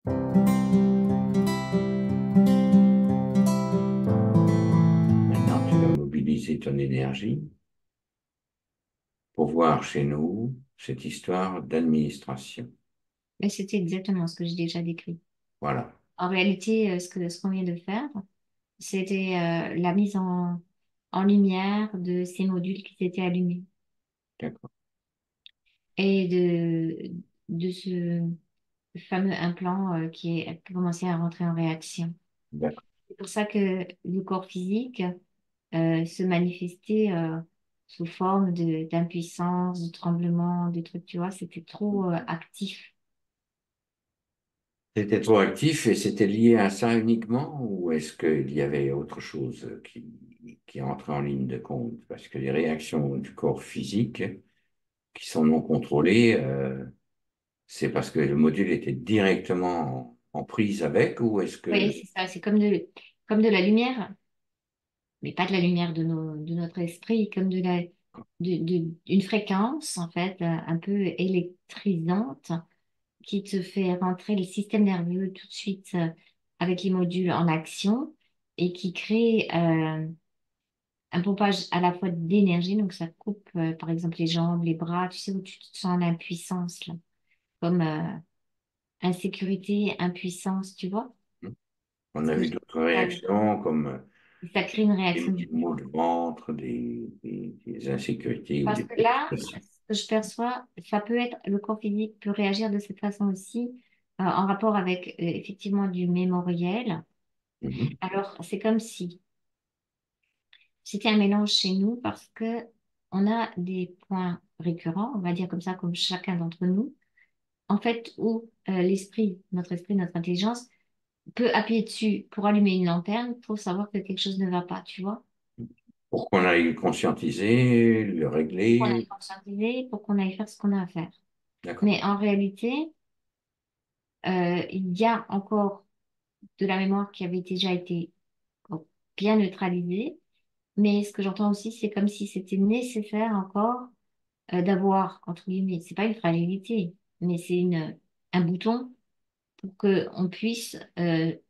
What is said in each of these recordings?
Maintenant, tu vas mobiliser ton énergie pour voir chez nous cette histoire d'administration. Mais c'était exactement ce que j'ai déjà décrit. Voilà, En réalité, ce qu'on vient de faire, c'était la mise en lumière de ces modules qui s'étaient allumés d'accord, et de ce fameux implant qui a commencé à rentrer en réaction. d'accord. C'est pour ça que le corps physique se manifestait sous forme d'impuissance, de tremblement, de trucs, tu vois, c'était trop actif. C'était trop actif et c'était lié à ça uniquement ou est-ce qu'il y avait autre chose qui entrait en ligne de compte? Parce que les réactions du corps physique qui sont non contrôlées, c'est parce que le module était directement en prise avec ou est-ce Oui, que... c'est ça, c'est comme de la lumière, mais pas de la lumière de notre esprit, comme d'une fréquence, en fait, un peu électrisante qui te fait rentrer le système nerveux tout de suite avec les modules en action et qui crée un pompage à la fois d'énergie, donc ça coupe par exemple les jambes, les bras, tu sais, où tu te sens l'impuissance, là, comme insécurité, impuissance, tu vois? On Ce a que vu d'autres réactions comme ça crée une des réaction du maux corps. de ventre, des insécurités ou Parce des que là, préoccupations. ce que je perçois, ça peut être, le corps physique peut réagir de cette façon aussi, en rapport avec effectivement du mémoriel. Mhm. Alors, c'est comme si c'était un mélange chez nous parce que on a des points récurrents, on va dire comme ça, comme chacun d'entre nous, en fait, où l'esprit, notre intelligence, peut appuyer dessus pour allumer une lanterne pour savoir que quelque chose ne va pas, tu vois? Pour qu'on aille le conscientiser, le Pour qu'on régler. aille conscientiser, pour qu'on aille faire ce qu'on a à faire. D'accord. Mais en réalité, il y a encore de la mémoire qui avait déjà été bon, bien neutralisée. Mais ce que j'entends aussi, c'est comme si c'était nécessaire encore d'avoir, entre guillemets, c'est pas une fragilité, mais c'est un bouton pour qu'on puisse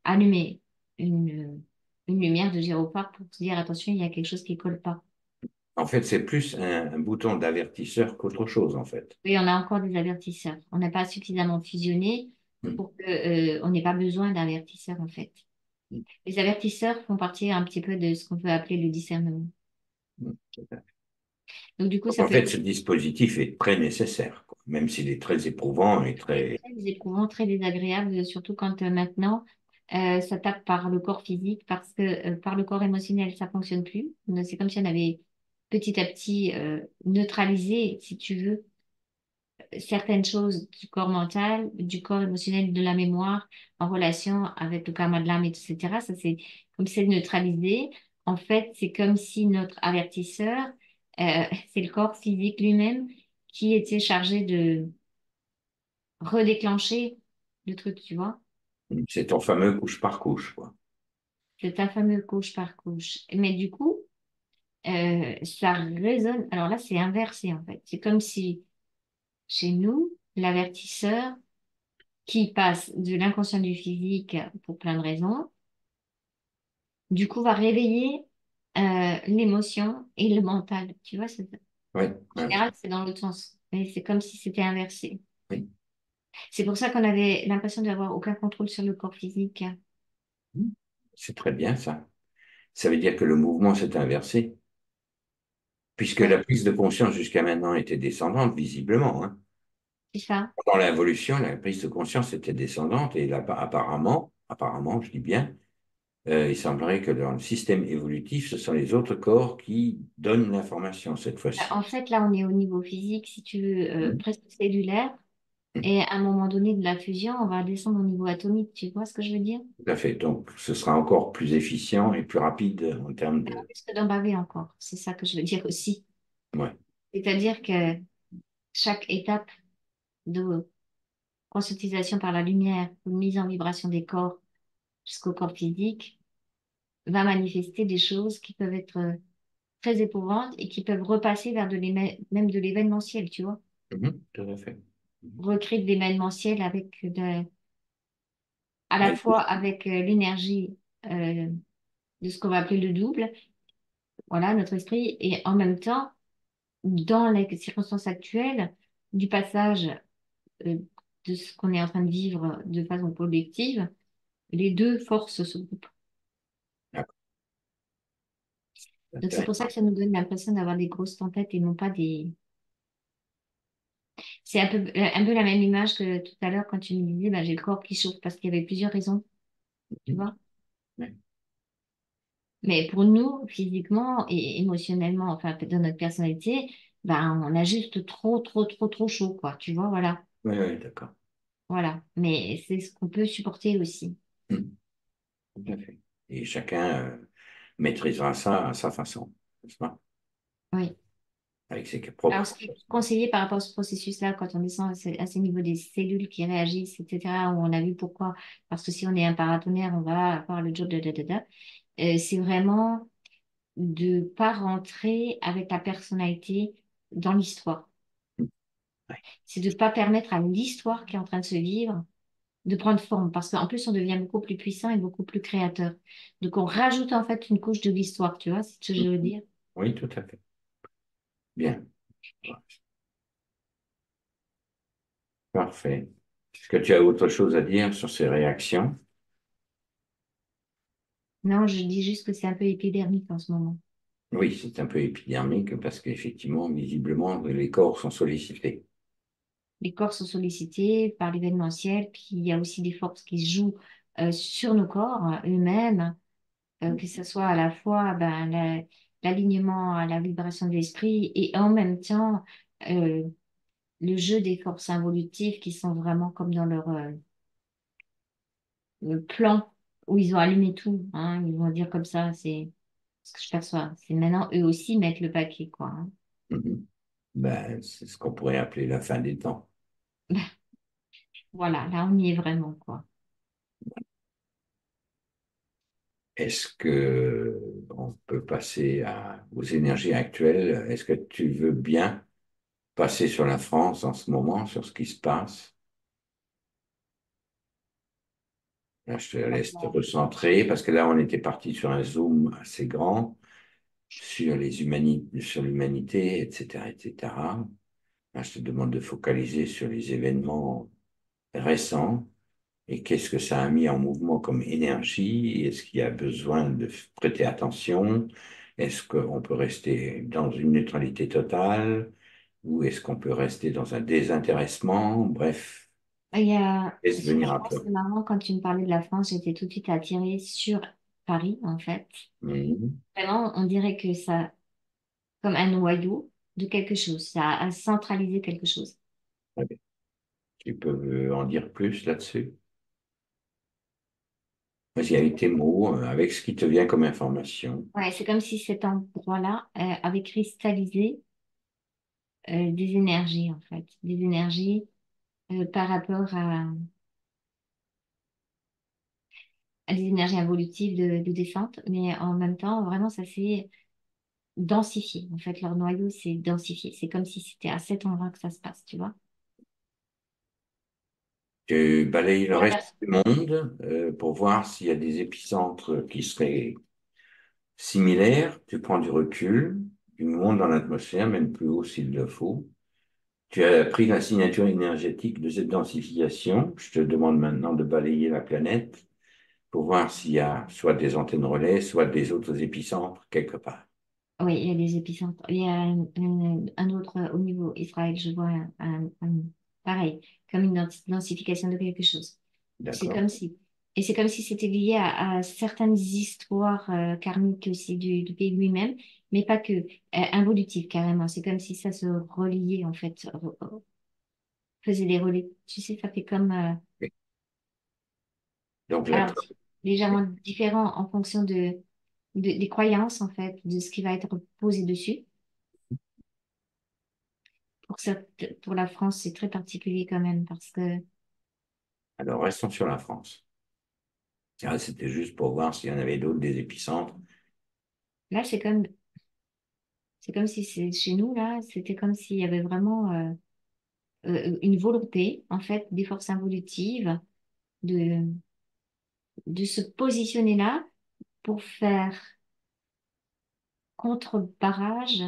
allumer une lumière de gyrophare pour se dire, attention, il y a quelque chose qui colle pas. En fait, c'est plus un bouton d'avertisseur qu'autre chose, en fait. Oui, on a encore des avertisseurs. On n'a pas suffisamment fusionné Mhm. pour que, on n'ait pas besoin d'avertisseurs, en fait. Les avertisseurs font partie un petit peu de ce qu'on peut appeler le discernement. Mhm. Donc, du coup, Donc, ça en peut fait, être ce dispositif est très nécessaire, quoi. Même s'il est très éprouvant et très... très éprouvant, très désagréable, surtout quand maintenant, ça tape par le corps physique, parce que par le corps émotionnel, ça fonctionne plus. C'est comme si on avait petit à petit neutralisé, si tu veux, certaines choses du corps mental, du corps émotionnel, de la mémoire, en relation avec le karma de l'âme, etc. Ça, c'est comme si c'est neutralisé. En fait, c'est comme si notre avertisseur, c'est le corps physique lui-même qui était chargé de redéclencher le truc, tu vois. C'est ton fameux couche par couche, quoi. C'est un fameux couche par couche. Mais du coup, ça résonne. Alors là, c'est inversé en fait. C'est comme si chez nous, l'avertisseur qui passe de l'inconscient du physique pour plein de raisons, du coup, va réveiller l'émotion et le mental. Tu vois, Oui, en oui, général, c'est dans l'autre sens. Mais c'est comme si c'était inversé. oui. C'est pour ça qu'on avait l'impression d'avoir aucun contrôle sur le corps physique. C'est très bien, ça. Ça veut dire que le mouvement s'est inversé, puisque Oui, la prise de conscience jusqu'à maintenant était descendante, visiblement, hein. c'est ça. Dans l'évolution, la prise de conscience était descendante et là, apparemment, je dis bien, il semblerait que dans le système évolutif, ce sont les autres corps qui donnent l'information cette fois-ci. En fait, là, on est au niveau physique, si tu veux, Mhm. presque cellulaire. Et à un moment donné de la fusion, on va descendre au niveau atomique. Tu vois ce que je veux dire? Tout à fait. Donc, ce sera encore plus efficient et plus rapide en termes On de... risque d'en baver encore. C'est ça que je veux dire aussi. Ouais. C'est-à-dire que chaque étape de conscientisation par la lumière, de mise en vibration des corps jusqu'au corps physique, va manifester des choses qui peuvent être très éprouvantes et qui peuvent repasser vers même de l'événementiel, tu vois. Mhm. Tout à fait. Mhm. Recréer de l'événementiel avec à la Ouais, fois avec l'énergie euh, de ce qu'on va appeler le double, voilà, notre esprit, et en même temps, dans les circonstances actuelles, du passage euh, de ce qu'on est en train de vivre de façon collective, les deux forces se groupent. d'accord, Donc c'est pour ça intéressant. que ça nous donne l'impression d'avoir des grosses tempêtes et non pas des... C'est un peu la même image que tout à l'heure quand tu me disais, bah, j'ai le corps qui chauffe parce qu'il y avait plusieurs raisons, tu Mhm. vois. Ouais, Mais pour nous, physiquement et émotionnellement, enfin dans notre personnalité, bah, on a juste trop chaud, quoi. Tu vois, voilà. ouais, ouais, d'accord. Voilà. Mais c'est ce qu'on peut supporter aussi. Mhm. Tout à fait. Et chacun maîtrisera ça à sa façon, n'est-ce pas? Oui. Avec ses Alors, propres ce qui est capacités. conseillé par rapport à ce processus-là, quand on descend à ce niveau des cellules qui réagissent, etc., où on a vu pourquoi, parce que si on est un paratonnerre, on va avoir le job c'est vraiment de pas rentrer avec la personnalité dans l'histoire. Ouais. C'est de pas permettre à l'histoire qui est en train de se vivre de prendre forme, parce qu'en plus, on devient beaucoup plus puissant et beaucoup plus créateur. Donc, on rajoute en fait une couche de l'histoire, tu vois, c'est ce que je veux Mhm. dire. Oui, tout à fait. Bien. Ouais. Parfait. Est-ce que tu as autre chose à dire sur ces réactions? Non, je dis juste que c'est un peu épidermique en ce moment. Oui, c'est un peu épidermique parce qu'effectivement, visiblement, les corps sont sollicités. Les corps sont sollicités par l'événementiel, puis il y a aussi des forces qui se jouent sur nos corps eux-mêmes, que ce soit à la fois ben, l'alignement à la vibration de l'esprit et en même temps euh, le jeu des forces involutives qui sont vraiment comme dans leur le plan où ils ont allumé tout, hein, ils vont dire comme ça, c'est ce que je perçois. C'est maintenant eux aussi mettre le paquet, quoi. Hein. Mhm. Ben, c'est ce qu'on pourrait appeler la fin des temps. Voilà, là on y est vraiment, quoi. Est-ce que on peut passer aux énergies actuelles? Est-ce que tu veux bien passer sur la France en ce moment, sur ce qui se passe? Là, je te laisse te recentrer parce que là, on était parti sur un zoom assez grand sur sur l'humanité, etc., etc. Là, je te demande de focaliser sur les événements récents et qu'est-ce que ça a mis en mouvement comme énergie? Est-ce qu'il y a besoin de prêter attention? Est-ce qu'on peut rester dans une neutralité totale? Ou est-ce qu'on peut rester dans un désintéressement? Bref, laisse Sur la venir à France, toi. c'est marrant, quand tu me parlais de la France, j'étais tout de suite attirée sur Paris, en fait. Mhm. Vraiment, on dirait que ça, comme un noyau de quelque chose, ça a centralisé quelque chose. Très bien. Tu peux en dire plus là-dessus? Vas-y, avec tes mots, avec ce qui te vient comme information. Ouais, c'est comme si cet endroit-là avait cristallisé des énergies, en fait, des énergies par rapport à des énergies involutives de descente, mais en même temps, vraiment, ça s'est densifié. En fait, leur noyau s'est densifié. C'est comme si c'était à cet endroit que ça se passe, tu vois. Tu balayes le La reste personne- du monde pour voir s'il y a des épicentres qui seraient similaires. Tu prends du recul, tu montes dans l'atmosphère, même plus haut s'il le faut. Tu as pris la signature énergétique de cette densification. Je te demande maintenant de balayer la planète pour voir s'il y a soit des antennes relais, soit des autres épicentres quelque part. Oui, il y a des épicentres. Il y a un autre au niveau Israël, je vois pareil, comme une densification de quelque chose. C'est D'accord? comme si. Et c'est comme si c'était lié à certaines histoires karmiques aussi du pays lui-même, mais pas que, involutives carrément. C'est comme si ça se reliait, en fait, faisait des relais. Tu sais, ça fait comme. Ok. Donc, la Alors, légèrement différent en fonction des croyances, en fait, de ce qui va être posé dessus. Pour la France, c'est très particulier quand même, parce que alors, restons sur la France. Tiens, c'était juste pour voir s'il y en avait d'autres des épicentres. là, c'est comme si c'est chez nous, là, c'était comme s'il y avait vraiment une volonté, en fait, des forces involutives de, de se positionner là pour faire contre-barrage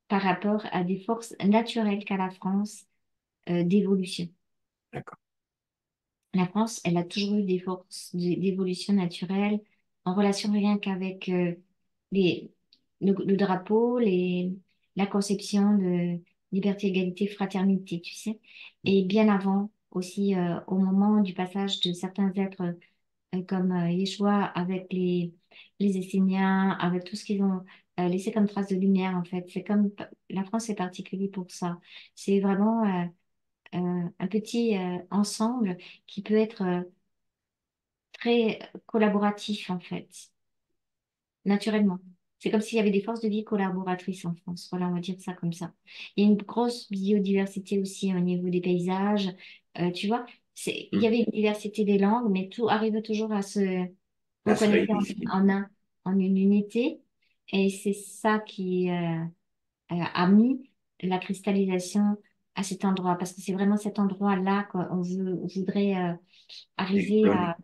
par rapport à des forces naturelles qu'a la France d'évolution. D'accord. La France, elle a toujours eu des forces d'évolution naturelle en relation rien qu'avec les, le drapeau, la conception de liberté, égalité, fraternité, tu sais. Et bien avant aussi, au moment du passage de certains êtres comme Yeshua avec les Esséniens, avec tout ce qu'ils ont laissé comme trace de lumière, en fait. C'est comme, la France est particulier pour ça. C'est vraiment un petit ensemble qui peut être très collaboratif, en fait, naturellement. C'est comme s'il y avait des forces de vie collaboratrices en France. Voilà, on va dire ça comme ça. Il y a une grosse biodiversité aussi au niveau des paysages. Tu vois, il y Hmm. avait une diversité des langues, mais tout arrive toujours à se À se reconnecter réunifier. en une unité. Et c'est ça qui a mis la cristallisation à cet endroit, parce que c'est vraiment cet endroit-là on voudrait Des arriver boulonnées.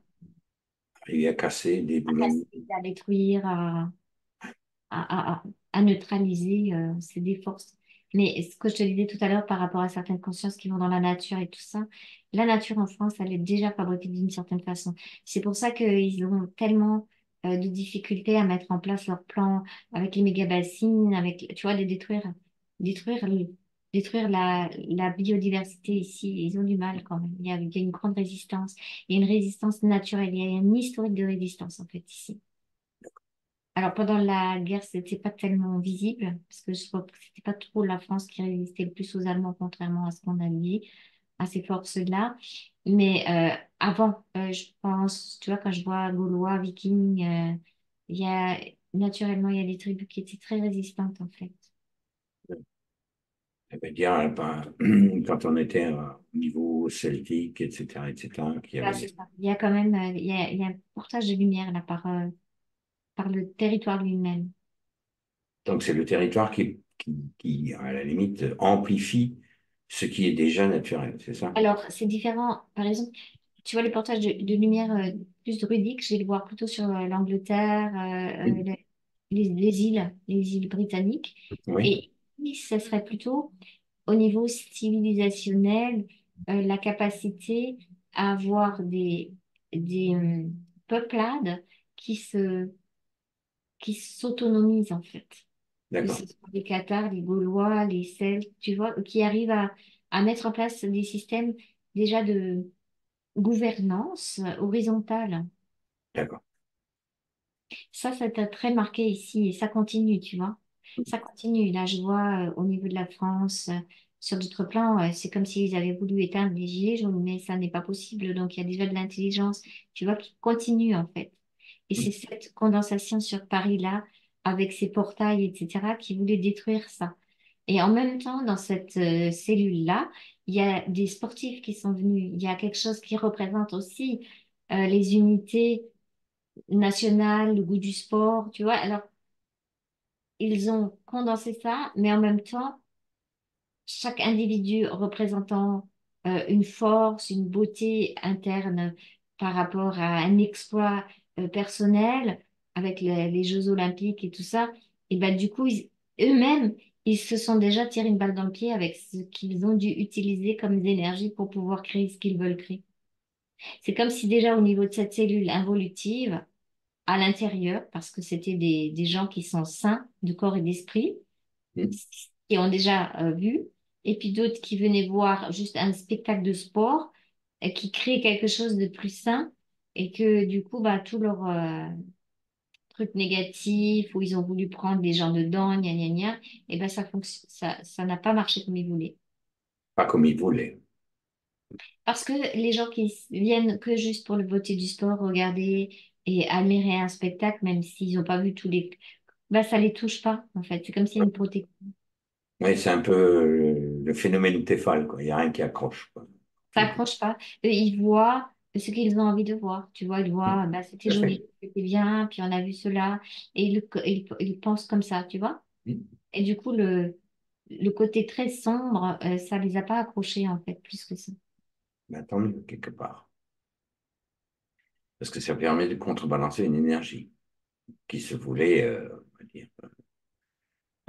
Arriver à casser des à casser, boulonnées. à détruire, à, à neutraliser des forces. Mais ce que je te disais tout à l'heure par rapport à certaines consciences qui vont dans la nature et tout ça, la nature en France, elle est déjà fabriquée d'une certaine façon. C'est pour ça qu'ils ont tellement de difficultés à mettre en place leur plan avec les méga-bassines, avec, tu vois, de détruire, détruire la biodiversité ici. Ils ont du mal quand même. Il y a une grande résistance. Il y a une résistance naturelle. Il y a un historique de résistance en fait ici. Alors pendant la guerre, c'était pas tellement visible, parce que je crois que c'était pas trop la France qui résistait le plus aux Allemands, contrairement à ce qu'on a dit, à ces forces-là. Mais avant, je pense, tu vois, quand je vois Gaulois, Vikings, il y a naturellement il y a des tribus qui étaient très résistantes en fait. Ça veut dire, ben, quand on était au niveau celtique, etc., qu'il y Là, c'est avait. ça. Il y a quand même il y a un portage de lumière là par le territoire lui-même. Donc, c'est le territoire qui, à la limite, amplifie ce qui est déjà naturel, c'est ça? Alors, c'est différent. Par exemple, tu vois, les portages de lumière plus druidiques, je vais le voir plutôt sur l'Angleterre, Oui. les îles britanniques. Oui, Et ici, ça serait plutôt au niveau civilisationnel, la capacité à avoir des peuplades qui qui s'autonomisent, en fait. Que d'accord. ce soit les Cathares, les Gaulois, les Celtes, tu vois, qui arrivent à mettre en place des systèmes déjà de gouvernance horizontale. D'accord. Ça t'a très marqué ici et ça continue, tu vois. Ça continue. Là, je vois au niveau de la France, sur d'autres plans, c'est comme s'ils avaient voulu éteindre les gilets jaunes, mais ça n'est pas possible. Donc, il y a déjà de l'intelligence, tu vois, qui continue en fait. Et c'est cette condensation sur Paris-là, avec ses portails, etc., qui voulait détruire ça. Et en même temps, dans cette cellule-là, il y a des sportifs qui sont venus. Il y a quelque chose qui représente aussi les unités nationales, le goût du sport, tu vois. Alors, ils ont condensé ça, mais en même temps, chaque individu représentant une force, une beauté interne par rapport à un exploit personnel avec les Jeux Olympiques et tout ça, et ben du coup, eux-mêmes, ils se sont déjà tiré une balle dans le pied avec ce qu'ils ont dû utiliser comme énergie pour pouvoir créer ce qu'ils veulent créer. C'est comme si déjà au niveau de cette cellule involutive, à l'intérieur, parce que c'était des gens qui sont sains de corps et d'esprit, qui ont déjà vu, et puis d'autres qui venaient voir juste un spectacle de sport, et qui créent quelque chose de plus sain, et que du coup, bah, tout leur truc négatif, où ils ont voulu prendre les gens dedans, gna gna gna, et ben ça n'a pas marché comme ils voulaient. Pas comme ils voulaient. Parce que les gens qui viennent que juste pour le beauté du sport, regarder et admirer un spectacle, même s'ils n'ont pas vu tous les... Bah, ça les touche pas, en fait. C'est comme s'il y a une protection. Oui, c'est un peu le phénomène Tefal, quoi. Il n'y a rien qui accroche, quoi. Ça accroche pas. Eux, ils voient ce qu'ils ont envie de voir. Tu vois, ils voient, bah, c'était Tout à fait. joli, c'était bien, puis on a vu cela. Et ils pensent comme ça, tu vois. Et du coup, le côté très sombre, ça les a pas accrochés, en fait, plus que ça. Ben, tant mieux, quelque part. Parce que ça permet de contrebalancer une énergie qui se voulait, on va dire.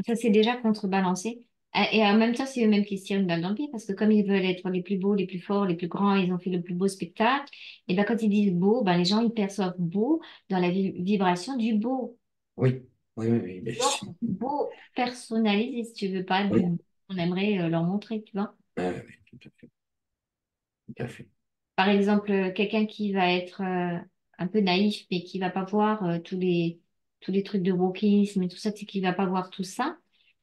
Ça, c'est déjà contrebalancé. Et en même temps, c'est eux-mêmes qui se tirent une balle dans le pied parce que comme ils veulent être les plus beaux, les plus forts, les plus grands, ils ont fait le plus beau spectacle. Et ben, quand ils disent beau, ben, les gens, ils perçoivent beau dans la vibration du beau. Oui, oui, oui, oui, mais Tu vois, beau personnalisé, si tu veux pas, oui, du beau qu'on aimerait leur montrer, tu vois. oui, oui, tout à fait, tout à fait. Par exemple, quelqu'un qui va être un peu naïf, mais qui va pas voir tous les trucs de wokisme et tout ça, c'est qu'il va pas voir tout ça,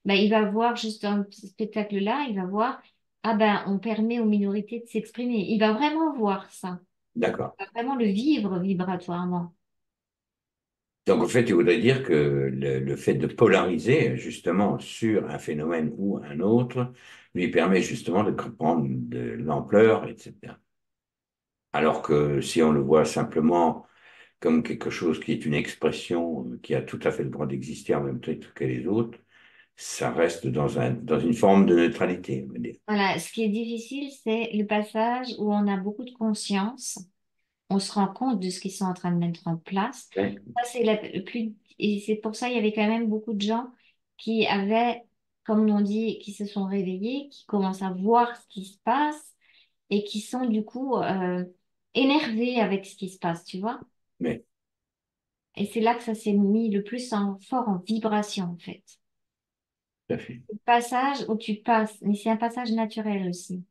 ben, il va voir juste dans ce spectacle-là, il va voir, ah ben, on permet aux minorités de s'exprimer. Il va vraiment voir ça. D'accord. Il va vraiment le vivre vibratoirement. Donc, en fait, tu voudrais dire que le fait de polariser justement sur un phénomène ou un autre lui permet justement de prendre de l'ampleur, etc. Alors que si on le voit simplement comme quelque chose qui est une expression qui a tout à fait le droit d'exister en même temps que les autres, ça reste dans une forme de neutralité, on va dire. Voilà, ce qui est difficile, c'est le passage où on a beaucoup de conscience, on se rend compte de ce qu'ils sont en train de mettre en place. Ouais. Ça, c'est le plus, et c'est pour ça il y avait quand même beaucoup de gens qui avaient, comme on dit, qui se sont réveillés, qui commencent à voir ce qui se passe et qui sont du coup énervés avec ce qui se passe, tu vois. Mais, Et c'est là que ça s'est mis le plus fort en vibration, en fait. tout à fait. Le passage où tu passes, mais c'est un passage naturel aussi,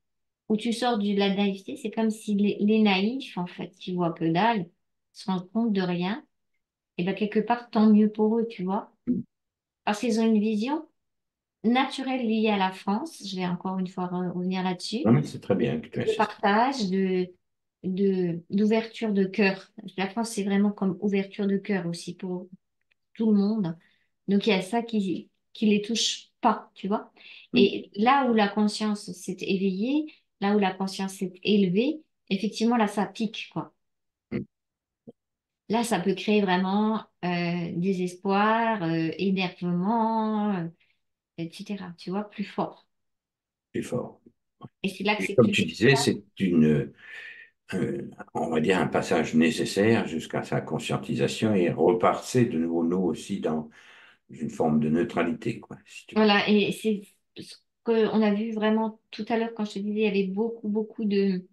où tu sors de la naïveté, c'est comme si les naïfs, en fait, qui voient que dalle, se rendent compte de rien. Et bien, quelque part, tant mieux pour eux, tu vois. Parce qu'ils ont une vision naturelle liée à la France. Je vais encore une fois revenir là-dessus. Non, mais c'est très bien que tu De insistes. partage, d'ouverture de cœur. La France, c'est vraiment comme ouverture de cœur aussi pour tout le monde. Donc, il y a ça qui les touche pas, tu vois. Et là où la conscience s'est éveillée, là où la conscience s'est élevée, effectivement, là, ça pique, quoi. Là, ça peut créer vraiment désespoir, énervement, etc. Tu vois, plus fort. Plus fort. Et c'est là que Et c'est comme plus tu disais, délicat. c'est on va dire, un passage nécessaire jusqu'à sa conscientisation et repartir de nouveau, nous aussi, dans une forme de neutralité, quoi, si tu veux. Voilà, et c'est ce qu'on a vu vraiment tout à l'heure quand je te disais, il y avait beaucoup, beaucoup de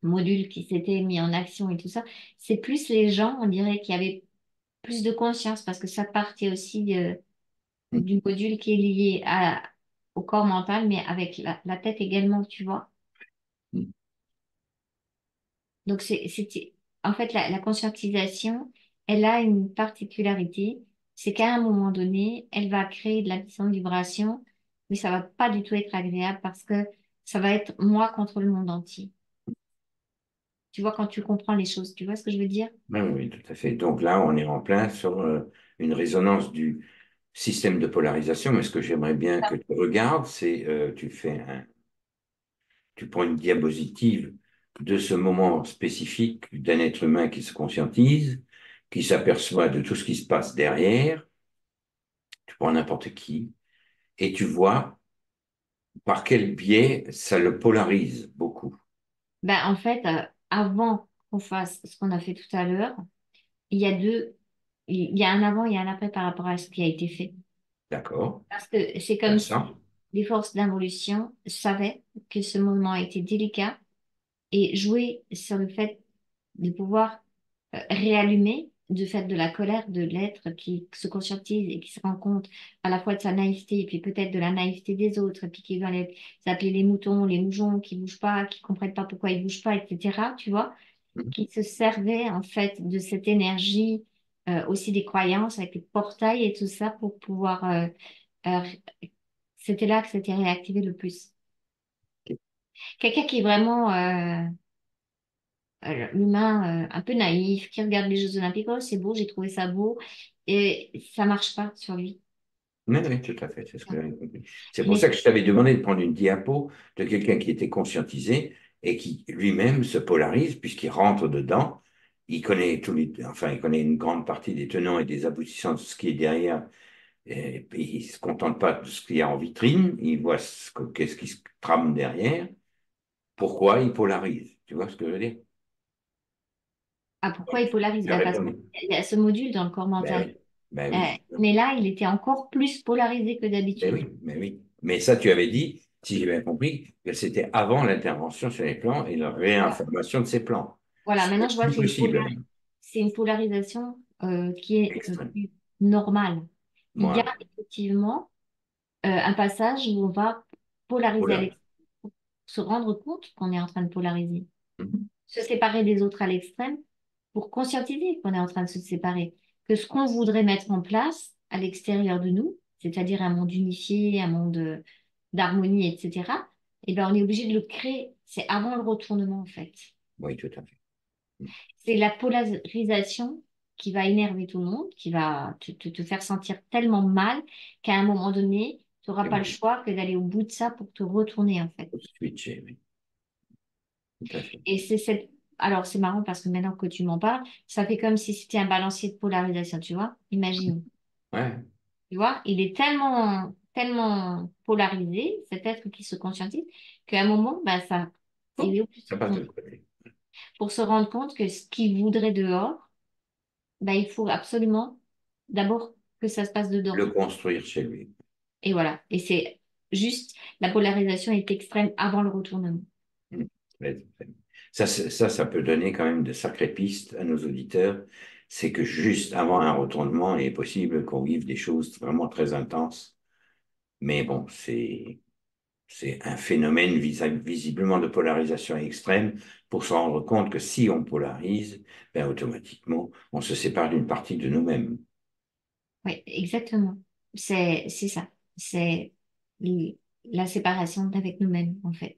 modules qui s'étaient mis en action et tout ça. C'est plus les gens, on dirait, qui avaient plus de conscience parce que ça partait aussi du module qui est lié au corps mental, mais avec la tête également, tu vois. Donc, en fait, la conscientisation, elle a une particularité, c'est qu'à un moment donné, elle va créer de la puissante vibration, mais ça va pas du tout être agréable parce que ça va être moi contre le monde entier. Tu vois, quand tu comprends les choses, tu vois ce que je veux dire? Oui, oui, oui, tout à fait. Donc là, on est en plein sur une résonance du système de polarisation, mais ce que j'aimerais bien que tu regardes, c'est tu prends une diapositive de ce moment spécifique d'un être humain qui se conscientise, qui s'aperçoit de tout ce qui se passe derrière, tu prends n'importe qui, et tu vois par quel biais ça le polarise beaucoup. Ben, en fait, avant qu'on fasse ce qu'on a fait tout à l'heure, il y a il y a un avant et un après par rapport à ce qui a été fait. D'accord? Parce que c'est comme si Intéressant. les forces d'involution savaient que ce moment était délicat et jouaient sur le fait de pouvoir réallumer du fait de la colère de l'être qui se conscientise et qui se rend compte à la fois de sa naïveté et puis peut-être de la naïveté des autres, et puis qui va les appeler les moutons, les moujons, qui bougent pas, qui comprennent pas pourquoi ils bougent pas, etc. Tu vois, qui se servaient en fait de cette énergie, aussi des croyances avec les portails et tout ça pour pouvoir euh, c'était là que c'était réactivé le plus. Quelqu'un qui est vraiment l'humain un peu naïf, qui regarde les Jeux Olympiques, oh, c'est beau, j'ai trouvé ça beau, et ça marche pas sur lui. Oui, oui, tout à fait, c'est ce que j'avais compris. C'est pour ça Mais que je t'avais demandé de prendre une diapo de quelqu'un qui était conscientisé et qui lui-même se polarise puisqu'il rentre dedans. Il connaît enfin, il connaît une grande partie des tenants et des aboutissants de ce qui est derrière. Et puis, il ne se contente pas de ce qu'il y a en vitrine. Il voit qu'est-ce qui se trame derrière. Pourquoi il polarise? Tu vois ce que je veux dire? Ah, pourquoi il polarise? Tu as Ben, parce répondu. qu'il y a ce module dans le corps Ben mental. oui, ben Euh, oui, mais là, il était encore plus polarisé que ben d'habitude. oui, ben oui. Mais ça, tu avais dit, si j'ai bien compris, que c'était avant l'intervention sur les plans et la Voilà. réinformation de ces plans. Voilà, Ce maintenant n'est je vois que plus possible. c'est une polarisation qui est Extrême. plus normale. Il y a Moi, effectivement un passage où on va polariser à voilà. l'extrême, pour se rendre compte qu'on est en train de polariser. Mhm. Se séparer des autres à l'extrême pour conscientiser qu'on est en train de se séparer. Que ce qu'on voudrait mettre en place à l'extérieur de nous, c'est-à-dire un monde unifié, un monde d'harmonie, etc., eh ben, on est obligé de le créer. C'est avant le retournement, en fait. Oui, tout à fait. C'est la polarisation qui va énerver tout le monde, qui va te faire sentir tellement mal qu'à un moment donné, tu n'auras Et pas le oui, choix que d'aller au bout de ça pour te retourner, en fait. faut switcher, oui, tout à fait. Et c'est cette... Alors, c'est marrant parce que maintenant que tu m'en parles, ça fait comme si c'était un balancier de polarisation, tu vois? Imagine. Ouais. Tu vois? Il est tellement, tellement polarisé, cet être qui se conscientise, qu'à un moment, bah, ça, il Oh, est obligé de ça se passe de retourner l'autre côté. pour se rendre compte que ce qu'il voudrait dehors, bah, il faut absolument d'abord que ça se passe Le dedans. construire chez lui. Et voilà. Et c'est juste, la polarisation est extrême avant le retournement. Mm. Ouais, ça peut donner quand même de sacrées pistes à nos auditeurs. C'est que juste avant un retournement, il est possible qu'on vive des choses vraiment très intenses. Mais bon, c'est un phénomène visiblement de polarisation extrême pour se rendre compte que si on polarise, ben automatiquement, on se sépare d'une partie de nous-mêmes. Oui, exactement. C'est ça. C'est l- la séparation avec nous-mêmes, en fait,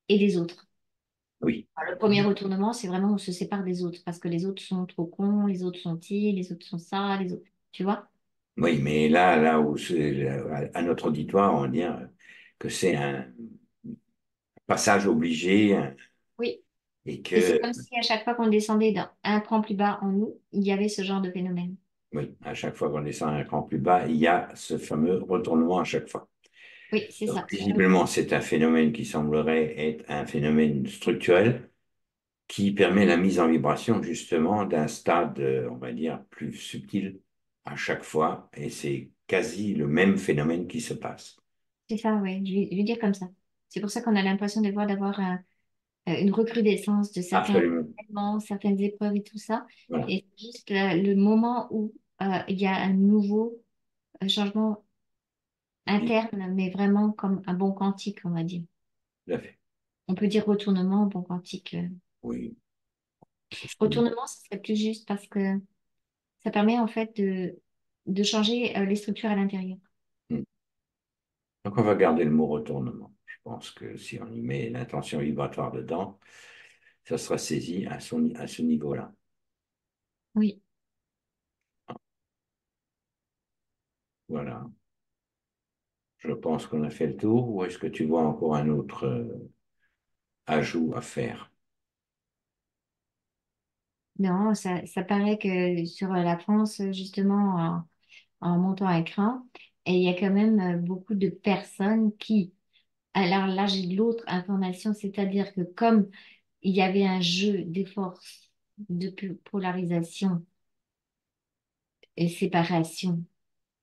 et des autres. Oui. Alors, le premier retournement, c'est vraiment on se sépare des autres parce que les autres sont trop cons, les autres sont ci, les autres sont ça, les autres. Tu vois? Oui, mais là où à notre auditoire, on va dire que c'est un passage obligé, hein, Oui. et Et c'est que, comme si à chaque fois qu'on descendait d'un un cran plus bas en nous, il y avait ce genre de phénomène. oui, à chaque fois qu'on descend un cran plus bas, il y a ce fameux retournement à chaque fois. Oui, c'est Donc, ça. visiblement, c'est un phénomène qui semblerait être un phénomène structurel qui permet la mise en vibration justement d'un stade, on va dire, plus subtil à chaque fois, et c'est quasi le même phénomène qui se passe. C'est ça, oui. Je vais dire comme ça. C'est pour ça qu'on a l'impression de voir d'avoir une recrudescence de certains Absolument. événements, certaines épreuves et tout ça. Voilà, Et c'est juste le moment où il y a un nouveau changement oui, interne, mais vraiment comme un bon quantique, on va dire. tout à fait. On peut dire retournement, bon quantique. Oui, c'est ce qui- Retournement, ce serait plus juste parce que ça permet en fait de changer les structures à l'intérieur. Hmm. Donc, on va garder le mot retournement. Je pense que si on y met l'intention vibratoire dedans, ça sera saisi à ce niveau-là. Oui. Voilà. Je pense qu'on a fait le tour, ou est-ce que tu vois encore un autre ajout à faire? Non, ça paraît que sur la France, justement, en montant à écran, et il y a quand même beaucoup de personnes qui... Alors là, j'ai de l'autre information, c'est-à-dire que comme il y avait un jeu des forces de polarisation et séparation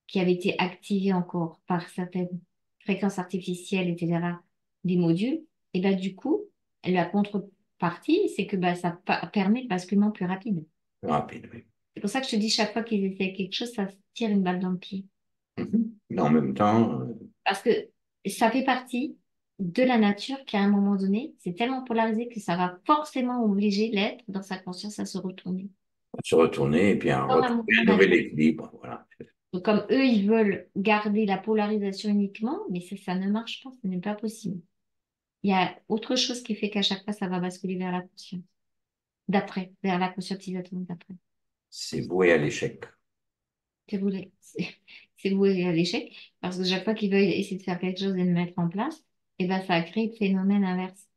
qui avait été activé encore par certaines fréquences artificielles, etc., des modules, et ben du coup, la contrepartie, c'est que ben, ça permet le basculement plus rapide. Rapide, oui. C'est pour ça que je te dis, chaque fois qu'ils essaient quelque chose, ça se tire une balle dans le pied. Mhm. Mais en même temps, Parce que ça fait partie de la nature qu'à un moment donné, c'est tellement polarisé que ça va forcément obliger l'être dans sa conscience à se retourner. se retourner et puis à Comme un retrouver mouvement un nouvel naturel. équilibre. Voilà. Donc, comme eux, ils veulent garder la polarisation uniquement, mais ça ne marche pas, ce n'est pas possible. Il y a autre chose qui fait qu'à chaque fois, ça va basculer vers la conscience. D'après, vers la conscientisation d'après. C'est voué à l'échec. C'est voué à l'échec, parce que chaque fois qu'ils veulent essayer de faire quelque chose et de le mettre en place, et ben, ça crée le phénomène inverse.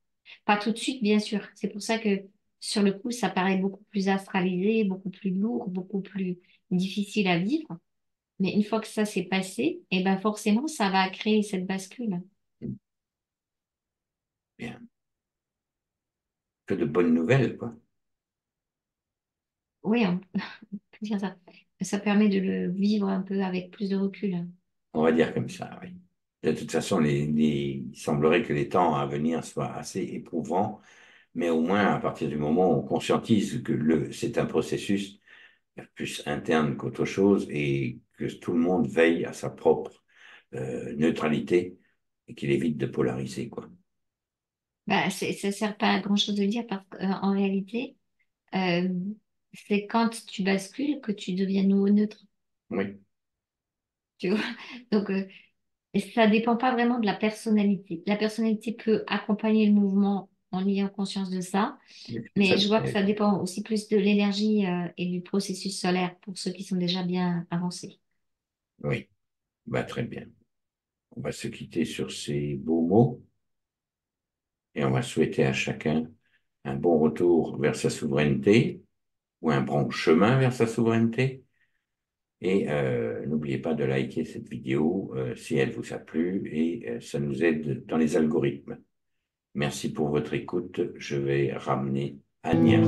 Pas tout de suite, bien sûr. C'est pour ça que sur le coup, ça paraît beaucoup plus astralisé, beaucoup plus lourd, beaucoup plus difficile à vivre. Mais une fois que ça s'est passé, et ben forcément, ça va créer cette bascule. Bien. Que de bonnes nouvelles, quoi. Oui, on peut dire ça. Ça permet de le vivre un peu avec plus de recul. On va dire comme ça, oui. De toute façon, il semblerait que les temps à venir soient assez éprouvants, mais au moins, à partir du moment où on conscientise que c'est un processus plus interne qu'autre chose et que tout le monde veille à sa propre neutralité et qu'il évite de polariser, quoi. Bah, ça sert pas à grand-chose de le dire parce qu'en réalité, euh, c'est quand tu bascules que tu deviens nouveau neutre. Oui, Tu vois? Donc, et ça dépend pas vraiment de la personnalité. La personnalité peut accompagner le mouvement en ayant conscience de ça, ça, mais je vois que c'est- ça dépend aussi plus de l'énergie, et du processus solaire pour ceux qui sont déjà bien avancés. oui, bah, très bien. On va se quitter sur ces beaux mots et on va souhaiter à chacun un bon retour vers sa souveraineté ou un bon chemin vers sa souveraineté. Et n'oubliez pas de liker cette vidéo si elle vous a plu et ça nous aide dans les algorithmes. Merci pour votre écoute. Je vais ramener Anya.